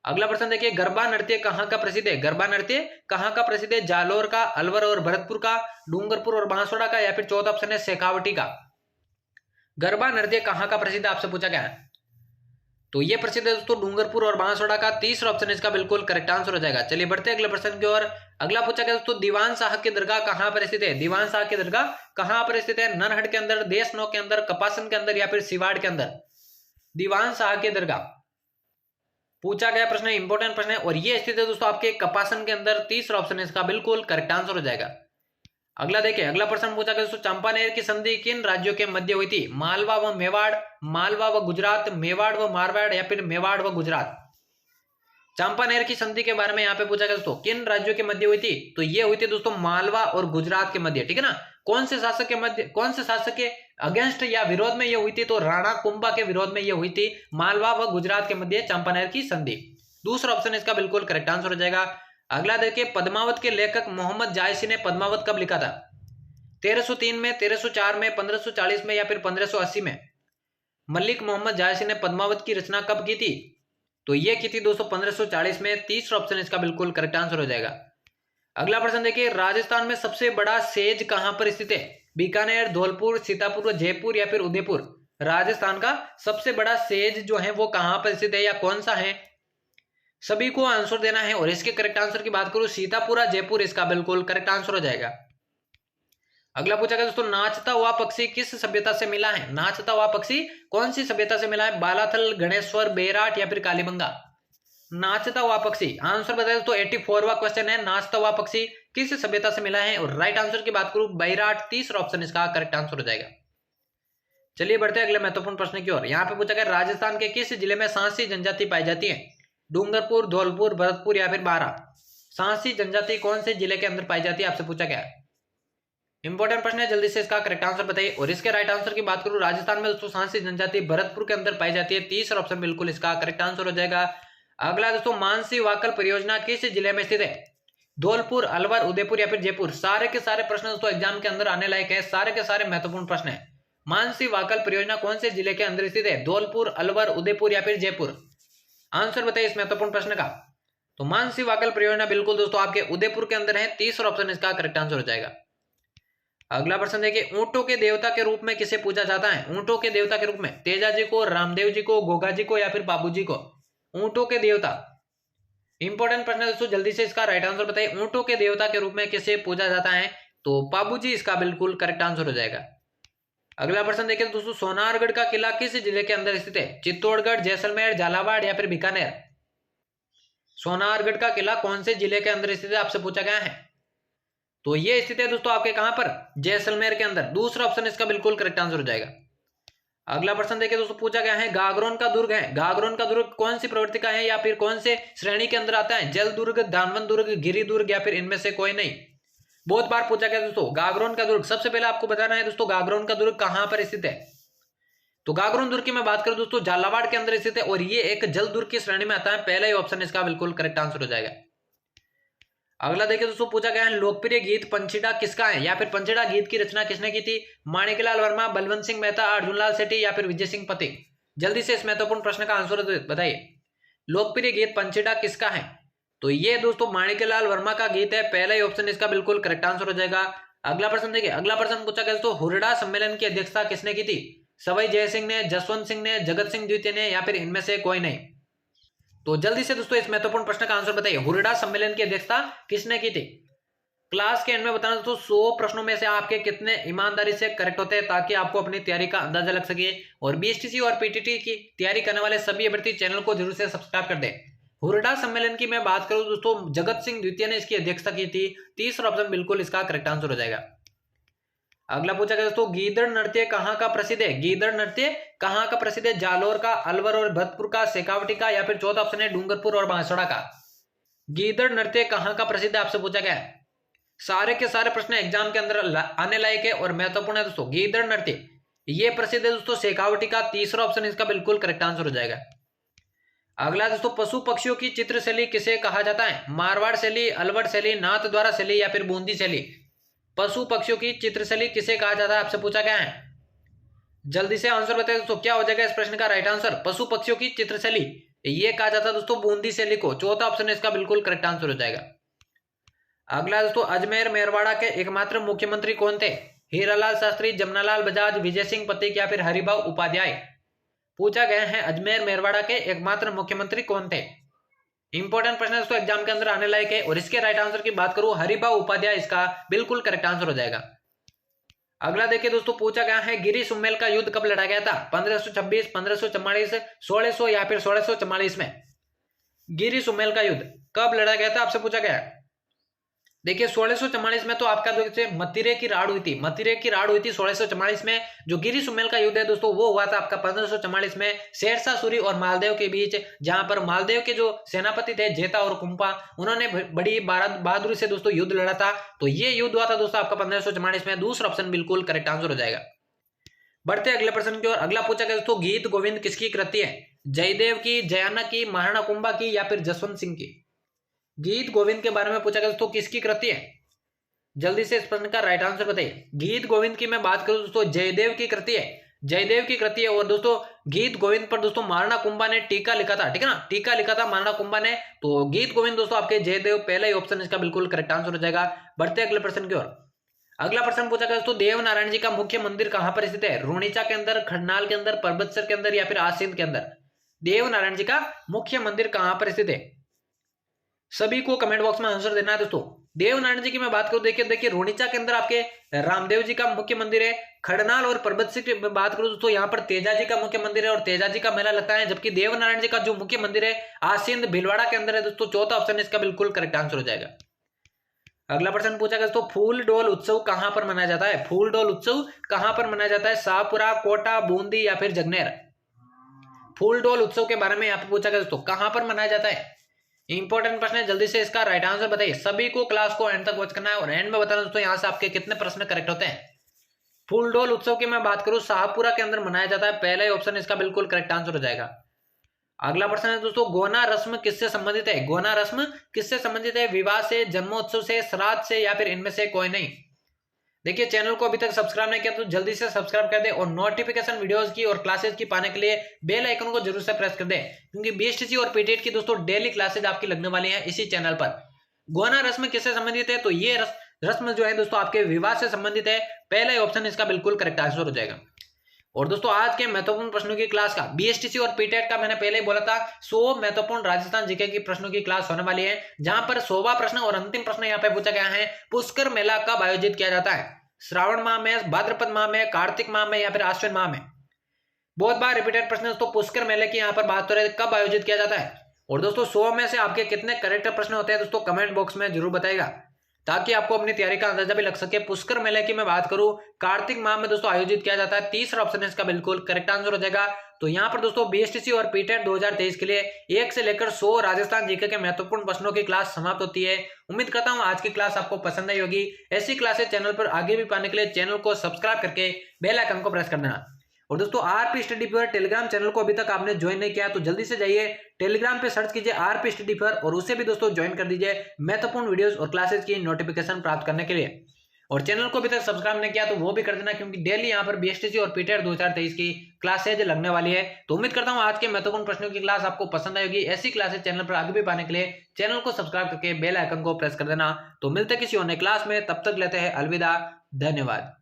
अगला प्रश्न देखिए, गरबा नृत्य कहाँ का प्रसिद्ध है? गरबा नृत्य कहाँ का प्रसिद्ध है? जालोर का, अलवर और भरतपुर का, डूंगरपुर और बांसवाड़ा का या फिर चौथा ऑप्शन है शेखावटी का। गरबा नृत्य कहाँ का प्रसिद्ध है आपसे पूछा गया है। तो ये प्रसिद्ध है दोस्तों डूंगरपुर और बांसवाड़ा का। तीसरा ऑप्शन इसका बिल्कुल करेक्ट आंसर हो जाएगा। चलिए बढ़ते अगले प्रश्न की ओर। अगला पूछा गया दोस्तों, दीवान साहब की दरगाह कहाँ पर स्थित है? दीवान साहब की दरगाह कहाँ पर स्थित है? नरहट के अंदर, देशनौ के अंदर, कपासन के अंदर या फिर सिवाड़ के अंदर। दीवान साहब की दरगाह पूछा गया प्रश्न, इंपॉर्टेंट प्रश्न है, और ये स्थित है दोस्तों आपके कपासन के अंदर। तीसरा ऑप्शन इसका बिल्कुल करेक्ट आंसर हो जाएगा। अगला देखिए, अगला प्रश्न पूछा गया दोस्तों, चंपानेर की संधि किन राज्यों के मध्य हुई थी? मालवा व मेवाड़, मालवा व गुजरात, मेवाड़ व मारवाड़ या फिर मेवाड़ व गुजरात। चंपानेर की संधि के बारे में यहाँ पे पूछा गया दोस्तों, किन राज्यों के मध्य हुई थी? तो ये हुई थी दोस्तों मालवा और गुजरात के मध्य, ठीक है ना। कौन से शासक के मध्य, कौन से शासक के अगेंस्ट या विरोध में ये हुई थी? तो राणा कुंभा के विरोध में ये हुई थी। मालवा व गुजरात के मध्य चंपानेर की संधि। दूसरा ऑप्शन इसका बिल्कुल करेक्ट आंसर हो जाएगा। अगला देखिए, पद्मावत के लेखक मोहम्मद जायसी ने पद्मावत कब लिखा था? 1303 में, 1304 में, 1540 में या फिर 1580 में। मलिक मोहम्मद जायसी ने पद्मावत की रचना कब की थी? तो ये की थी दोस्तों 1540 में। तीसरा ऑप्शन इसका बिल्कुल करेक्ट आंसर हो जाएगा। अगला प्रश्न देखिए, राजस्थान में सबसे बड़ा सेज कहां पर स्थित है? बीकानेर, धौलपुर, सीतापुर, जयपुर या फिर उदयपुर। राजस्थान का सबसे बड़ा सेज जो है वो कहां पर स्थित है या कौन सा है? सभी को आंसर देना है, और इसके करेक्ट आंसर की बात करूं सीतापुर, जयपुर इसका बिल्कुल करेक्ट आंसर हो जाएगा। अगला पूछा गया दोस्तों, नाचता हुआ पक्षी किस सभ्यता से मिला है? नाचता हुआ पक्षी कौन सी सभ्यता से मिला है? बालाथल, गणेश्वर, बेराट या फिर कालीबंगा। नाचता हुआ पक्षी आंसर बताए तो 84वां क्वेश्चन है, नाचता हुआ पक्षी किस सभ्यता से मिला है? और राइट आंसर की बात करूं बैराट। तीसरा ऑप्शन इसका करेक्ट आंसर हो जाएगा। चलिए बढ़ते हैं अगले महत्वपूर्ण प्रश्न की ओर। यहाँ पे पूछा गया, राजस्थान के किस जिले में सांसी जनजाति पाई जाती है? डूंगरपुर, धौलपुर, भरतपुर या फिर बारां। सांसी जनजाति कौन से जिले के अंदर पाई जाती है आपसे पूछा गया है। इंपॉर्टेंट प्रश्न है, जल्दी से इसका करेक्ट आंसर बताइए। और इसके राइट आंसर की बात करूं, राजस्थान में दोस्तों सांसी जनजाति भरतपुर के अंदर पाई जाती है। तीसरा ऑप्शन बिल्कुल इसका करेक्ट आंसर हो जाएगा। अगला दोस्तों, मानसी वाकल परियोजना किस जिले में स्थित है? धौलपुर, अलवर, उदयपुर या फिर जयपुर। सारे के सारे प्रश्न दोस्तों एग्जाम के अंदर आने लायक है, सारे के सारे महत्वपूर्ण प्रश्न है। मानसी वाकल परियोजना कौन से जिले के अंदर स्थित है? धौलपुर, अलवर, उदयपुर या फिर जयपुर। आंसर बताइए इस महत्वपूर्ण प्रश्न का। तो मानसी वाकल परियोजना बिल्कुल दोस्तों आपके उदयपुर के अंदर है। तीसरा ऑप्शन इसका करेक्ट आंसर हो जाएगा। अगला प्रश्न देखिए, ऊंटों के देवता के रूप में किसे पूजा जाता है? ऊंटों के देवता के रूप में तेजा जी को, रामदेव जी को, गोगा जी को या फिर बाबू जी को। ऊंटों के देवता, इंपॉर्टेंट प्रश्न है दोस्तों, जल्दी से इसका राइट आंसर बताइए। ऊंटों के देवता के रूप में किसे पूजा जाता है? तो बाबू जी इसका बिल्कुल करेक्ट आंसर हो जाएगा। अगला प्रश्न देखिए दोस्तों, सोनारगढ़ का किला किस जिले के अंदर स्थित है? चित्तौड़गढ़, जैसलमेर, झालावाड़ या फिर बीकानेर। सोनारगढ़ का किला कौन से जिले के अंदर स्थित है आपसे पूछा गया है। तो ये स्थित है दोस्तों आपके कहां पर? जैसलमेर के अंदर। दूसरा ऑप्शन इसका बिल्कुल करेक्ट आंसर हो जाएगा। अगला प्रश्न देखिए दोस्तों, पूछा गया है, गागरोन का दुर्ग है, गागरोन का दुर्ग कौन सी प्रवृत्ति का है या फिर कौन से श्रेणी के अंदर आता है? जल दुर्ग, दानवन दुर्ग, गिरी दुर्ग या फिर इनमें से कोई नहीं। बहुत बार पूछा गया दोस्तों गागरोन का दुर्ग। सबसे पहले आपको बताना है दोस्तों गागरोन का दुर्ग कहां पर स्थित है। तो गागरोन दुर्ग की मैं बात करूं दोस्तों झालावाड़ के अंदर स्थित है, और ये एक जल दुर्ग की श्रेणी में आता है। पहला ही ऑप्शन इसका बिल्कुल करेक्ट आंसर हो जाएगा। अगला देखिए दोस्तों, पूछा गया है, लोकप्रिय गीत पंचीड़ा किसका है या फिर पंचीड़ा गीत की रचना किसने की थी? माणिकलाल वर्मा, बलवंत सिंह मेहता, अर्जुनलाल सेठी या फिर विजय सिंह पथिक। जल्दी से इस महत्वपूर्ण प्रश्न का आंसर बताइए। लोकप्रिय गीत पंचीड़ा किसका है? तो ये दोस्तों माणिकलाल वर्मा का गीत है। पहला ही ऑप्शन इसका बिल्कुल करेक्ट आंसर हो जाएगा। अगला प्रश्न देखिए, अगला प्रश्न पूछा गया दोस्तों, हुरडा सम्मेलन की अध्यक्षता किसने की थी? सवाई जय सिंह ने, जसवंत सिंह ने, जगत सिंह द्वितीय ने, या फिर इनमें से कोई नहीं? तो जल्दी से दोस्तों इस महत्वपूर्ण प्रश्न का आंसर बताइए। हुरडा सम्मेलन की अध्यक्षता किसने की थी? क्लास के एंड में बताना दोस्तों 100 प्रश्नों में से आपके कितने ईमानदारी से करेक्ट होते हैं, ताकि आपको अपनी तैयारी का अंदाजा लग सके। और बीएसटीसी और पीटीटी की तैयारी करने वाले सभी अभ्यर्थी चैनल को जरूर से सब्सक्राइब कर दें। हुरडा सम्मेलन की मैं बात करूं दोस्तों, जगत सिंह द्वितीय ने इसकी अध्यक्षता की थी। तीसरा ऑप्शन बिल्कुल इसका करेक्ट आंसर हो जाएगा। अगला पूछा गया दोस्तों, गीदड़ नृत्य कहाँ का प्रसिद्ध है? गीदड़ नृत्य कहाँ का प्रसिद्ध है? जालोर का, अलवर और भरतपुर का, शेखावटी का, या फिर चौथा ऑप्शन है डूंगरपुर और बांसवाड़ा का? गीदड़ नृत्य कहाँ का प्रसिद्ध है आपसे पूछा गया है। सारे के सारे प्रश्न एग्जाम के अंदर आने लायक है और महत्वपूर्ण है दोस्तों। गीदड़ नृत्य ये प्रसिद्ध है दोस्तों शेखावटी का। तीसरा ऑप्शन इसका बिल्कुल करेक्ट आंसर हो जाएगा। अगला दोस्तों, पशु पक्षियों की चित्र शैली किसे कहा जाता है? मारवाड़ शैली, अलवर शैली, नाथ द्वारा शैली, या फिर बूंदी शैली? पशु पक्षियों की चित्र शैली किसे कहा जाता है आपसे पूछा गया है। जल्दी से आंसर बताइए दोस्तों, क्या हो जाएगा इस प्रश्न का राइट आंसर? पशु पक्षियों की चित्र शैली ये कहा जाता है दोस्तों बूंदी शैली को। चौथा ऑप्शन इसका बिल्कुल करेक्ट आंसर हो जाएगा। अगला दोस्तों, अजमेर मेरवाड़ा के एकमात्र मुख्यमंत्री कौन थे? हीरालाल शास्त्री, जमनालाल बजाज, विजय सिंह पथिक, या फिर हरिभाऊ उपाध्याय? पूछा गया है अजमेर मेरवाड़ा के एकमात्र मुख्यमंत्री कौन थे। इंपॉर्टेंट प्रश्न दोस्तों एग्जाम के अंदर आने लायक है। और इसके राइट आंसर की बात करूं, हरिभाऊ उपाध्याय इसका बिल्कुल करेक्ट आंसर हो जाएगा। अगला देखिए दोस्तों, पूछा गया है गिरी सुमेल का युद्ध कब लड़ा गया था? 1526, 1544, 1600, या फिर 1644 में? गिरी सुमेल का युद्ध कब लड़ा गया था आपसे पूछा गया। देखिए 1644 में तो आपका मतिरे की राड़ हुई थी। मतिरे की राड़ हुई थी 1644 में। जो गिरी सुमेल का युद्ध है दोस्तों वो हुआ था आपका 1544 में शेरशाह सूरी और मालदेव के बीच, जहां पर मालदेव के जो सेनापति थे जेता और कुंपा, उन्होंने बड़ी बहादुरी से दोस्तों युद्ध लड़ा था। तो ये युद्ध हुआ था दोस्तों आपका 1544 में। दूसरा ऑप्शन बिल्कुल करेक्ट आंसर हो जाएगा। बढ़ते अगले प्रश्न की ओर। अगला पूछा गया दोस्तों, गीत गोविंद किसकी कृति है? जयदेव की, जयाना की, महाराणा कुंभा की, या फिर जसवंत सिंह की? गीत गोविंद के बारे में पूछा गया दोस्तों किसकी कृति है? जल्दी से इस प्रश्न का राइट आंसर बताइए। गीत गोविंद की मैं बात करूं दोस्तों जयदेव की कृति है। जयदेव की कृति है। और दोस्तों गीत गोविंद पर दोस्तों महाराणा कुंभा ने टीका लिखा था, ठीक है ना, टीका लिखा था महाराणा कुंभा ने। तो गीत गोविंद दोस्तों आपके जयदेव पहला ही ऑप्शन इसका बिल्कुल करेक्ट आंसर हो जाएगा। बढ़ते अगले प्रश्न की ओर। अगला प्रश्न पूछा गया दोस्तों, देवनारायण जी का मुख्य मंदिर कहां पर स्थित है? रूणीचा के अंदर, खडनाल के अंदर, परबतसर के अंदर, या फिर आसींद के अंदर? देवनारायण जी का मुख्य मंदिर कहां पर स्थित है? सभी को कमेंट बॉक्स में आंसर देना है दोस्तों। देवनारायण जी की मैं बात करूं, देखिए रूणीचा के अंदर आपके रामदेव जी का मुख्य मंदिर है। खडनाल और परबतसर की बात करूं दोस्तों यहाँ पर तेजा जी का मुख्य मंदिर है और तेजा जी का मेला लगता है। जबकि देवनारायण जी का जो मुख्य मंदिर है आसींद भीलवाड़ा के अंदर है दोस्तों। चौथा ऑप्शन इसका बिल्कुल करेक्ट आंसर हो जाएगा। अगला प्रश्न पूछा गया दोस्तों, फूल डोल उत्सव कहां पर मनाया जाता है? फूल डोल उत्सव कहां पर मनाया जाता है? शाहपुरा, कोटा, बूंदी, या फिर जगनेर? फूल डोल उत्सव के बारे में यहाँ पे पूछा गया दोस्तों कहां पर मनाया जाता है। इंपॉर्टेंट प्रश्न है, जल्दी से इसका राइट आंसर बताइए। सभी को क्लास को एंड तक वॉच करना है और एंड में बताना दोस्तों यहाँ से आपके कितने प्रश्न करेक्ट होते हैं। फूल डोल उत्सव की मैं बात करूं शाहपुरा के अंदर मनाया जाता है। पहला ही ऑप्शन इसका बिल्कुल करेक्ट आंसर हो जाएगा। अगला प्रश्न है दोस्तों, गोना रस्म किससे संबंधित है? गोना रस्म किससे संबंधित है? विवाह से, जन्मोत्सव से, श्राद्ध से, या फिर इनमें से कोई नहीं? देखिए चैनल को अभी तक सब्सक्राइब नहीं किया तो जल्दी से सब्सक्राइब कर दे और नोटिफिकेशन वीडियोस की और क्लासेस की पाने के लिए बेल आइकन को जरूर से प्रेस कर दे, क्योंकि बीएसटीसी और पीटेट की दोस्तों डेली क्लासेज आपकी लगने वाली हैं इसी चैनल पर। गोना रस्म किससे संबंधित है? तो ये रस्म जो है दोस्तों आपके विवाह से संबंधित है। पहला ही ऑप्शन इसका बिल्कुल करेक्ट आंसर हो जाएगा। और दोस्तों आज के महत्वपूर्ण प्रश्नों की क्लास का बीएसटीसी और पीटेट का मैंने पहले ही बोला था 100 महत्वपूर्ण राजस्थान जीके की प्रश्नों की क्लास होने वाली है, जहां पर 100वां प्रश्न और अंतिम प्रश्न यहाँ पे पूछा गया है, पुष्कर मेला कब आयोजित किया जाता है? श्रावण माह में, भाद्रपद माह में, कार्तिक माह में, या फिर आश्विन माह में? बहुत बार रिपीटेड प्रश्न दोस्तों पुष्कर मेले की यहाँ पर बात हो रही है, कब आयोजित किया जाता है? और दोस्तों 100 में से आपके कितने करेक्ट प्रश्न होते हैं दोस्तों कमेंट बॉक्स में जरूर बताएगा, ताकि आपको अपनी तैयारी का अंदाजा भी लग सके। पुष्कर मेले की मैं बात करूं कार्तिक माह में दोस्तों आयोजित किया जाता है। तीसरा ऑप्शन इसका बिल्कुल करेक्ट आंसर हो जाएगा। तो यहाँ पर दोस्तों बीएसटीसी और पीटेट 2023 के लिए 1 से लेकर 100 राजस्थान जीके के महत्वपूर्ण प्रश्नों की क्लास समाप्त होती है। उम्मीद करता हूँ आज की क्लास आपको पसंद आई होगी। ऐसी क्लासेस चैनल पर आगे भी पाने के लिए चैनल को सब्सक्राइब करके बेल आइकन को प्रेस कर देना। और दोस्तों आरपी स्टडी पर टेलीग्राम चैनल को अभी तक आपने ज्वाइन नहीं किया तो जल्दी से जाइए टेलीग्राम पे सर्च कीजिए आरपी स्टडी पर और उसे भी दोस्तों ज्वाइन कर दीजिए महत्वपूर्ण वीडियोस और क्लासेस की नोटिफिकेशन प्राप्त करने के लिए। और चैनल को अभी तक सब्सक्राइब नहीं किया तो वो भी कर देना, क्योंकि डेली यहाँ पर बीएसटीसी और पीटेट 2023 की क्लासेज लगने वाली है। तो उम्मीद करता हूँ आज के महत्वपूर्ण प्रश्नों की क्लास आपको पसंद आएगी। ऐसी क्लासेज चैनल पर आगे भी पाने के लिए चैनल को सब्सक्राइब करके बेल आइकन को प्रेस कर देना। तो मिलते किसी और नई क्लास में, तब तक लेते हैं अलविदा, धन्यवाद।